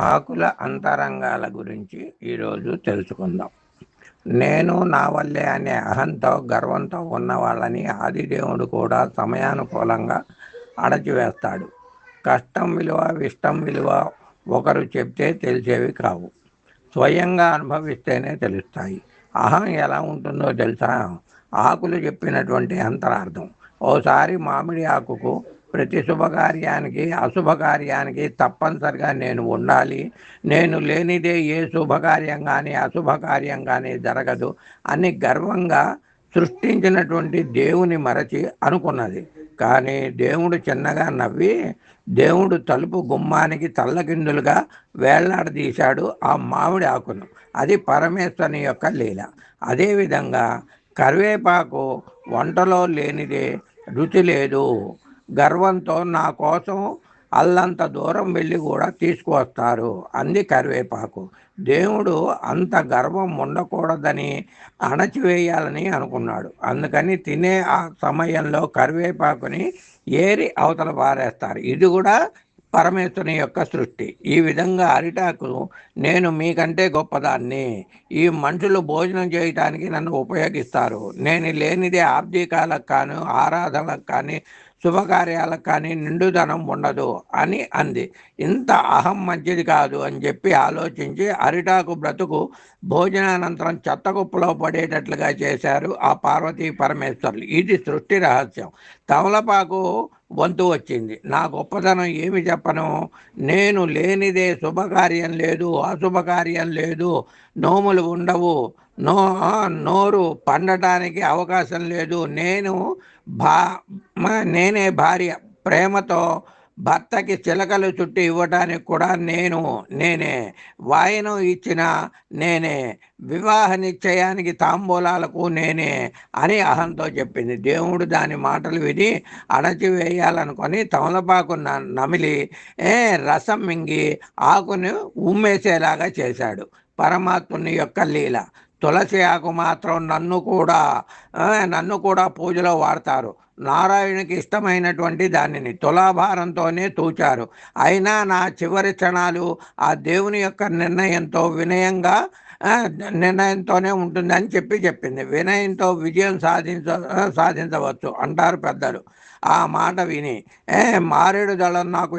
ఆకుల అంతరంగాల గురించి ఈరోజు తెలుసుకుందాం. నేను నా వల్లే అనే అహంతో గర్వంతో ఉన్న వాళ్ళని ఆదిదేవుడు కూడా సమయానుకూలంగా అణచివేస్తాడు. కష్టం విలువ ఇష్టం విలువ ఒకరు చెప్తే తెలిసేవి కావు, స్వయంగా అనుభవిస్తేనే తెలుస్తాయి. అహం ఎలా ఉంటుందో తెలుసా? ఆకులు చెప్పినటువంటి అంతరార్థం. ఓసారి మామిడి ఆకుకు ప్రతి శుభకార్యానికి అశుభకార్యానికి తప్పనిసరిగా నేను ఉండాలి, నేను లేనిదే ఏ శుభకార్యం కానీ అశుభకార్యం కానీ జరగదు అని గర్వంగా సృష్టించినటువంటి దేవుని మరచి అనుకున్నది. కానీ దేవుడు చిన్నగా నవ్వి దేవుడు తలుపు గుమ్మానికి తల్లకిందులుగా వేళ్లాడదీశాడు ఆ మామిడి ఆకును. అది పరమేశ్వరుని యొక్క లీల. అదేవిధంగా కరివేపాకు వంటలో లేనిదే రుచి లేదు. గర్వంతో నా కోసం అల్లంత దూరం వెళ్ళి కూడా తీసుకువస్తారు అంది కరివేపాకు. దేవుడు అంత గర్వం ఉండకూడదని అణచివేయాలని అనుకున్నాడు. అందుకని తినే ఆ సమయంలో కరివేపాకుని ఏరి అవతల పారేస్తారు. ఇది కూడా పరమేశ్వరుని యొక్క సృష్టి. ఈ విధంగా అరిటాకు నేను మీకంటే గొప్పదాన్ని, ఈ మనుషులు భోజనం చేయటానికి నన్ను ఉపయోగిస్తారు, నేను లేనిదే ఆబ్దీకాలకు కానీ ఆరాధనలకు కానీ శుభకార్యాలకు కానీ నిండుదనం ఉండదు అని అంది. ఇంత అహం మంచిది కాదు అని చెప్పి ఆలోచించి అరిటాకు బ్రతుకు భోజనానంతరం చెత్త కుప్పలో పడేటట్లుగా చేశారు ఆ పార్వతీ పరమేశ్వరులు. ఇది సృష్టి రహస్యం. తమలపాకు వంతు వచ్చింది. నా గొప్పతనం ఏమి చెప్పను? నేను లేనిదే శుభకార్యం లేదు, అశుభకార్యం లేదు, నోములు ఉండవు, నోరు పండటానికి అవకాశం లేదు. నేనే భార్య, ప్రేమతో భర్తకి చిలకలు చుట్టి ఇవ్వడానికి కూడా నేనే, వాయనం ఇచ్చిన నేనే, వివాహ నిశ్చయానికి తాంబూలాలకు నేనే అని అహంతో చెప్పింది. దేవుడు దాని మాటలు విని అణచివేయాలనుకొని తమలపాకు నమిలి రసం మింగి ఆకుని ఉమ్మేసేలాగా చేశాడు. పరమాత్ముని యొక్క లీల. తులసి ఆకు మాత్రం నన్ను కూడా పూజలో వాడతారు. నారాయణునికి ఇష్టమైనటువంటి దానిని తులాభారంతోనే తూచారు. అయినా నా చివరి క్షణాలు ఆ దేవుని యొక్క నిర్ణయంతోనే ఉంటుందని చెప్పింది. వినయంతో విజయం సాధించవచ్చు అంటారు పెద్దలు. ఆ మాట విని మారేడు దళం నాకు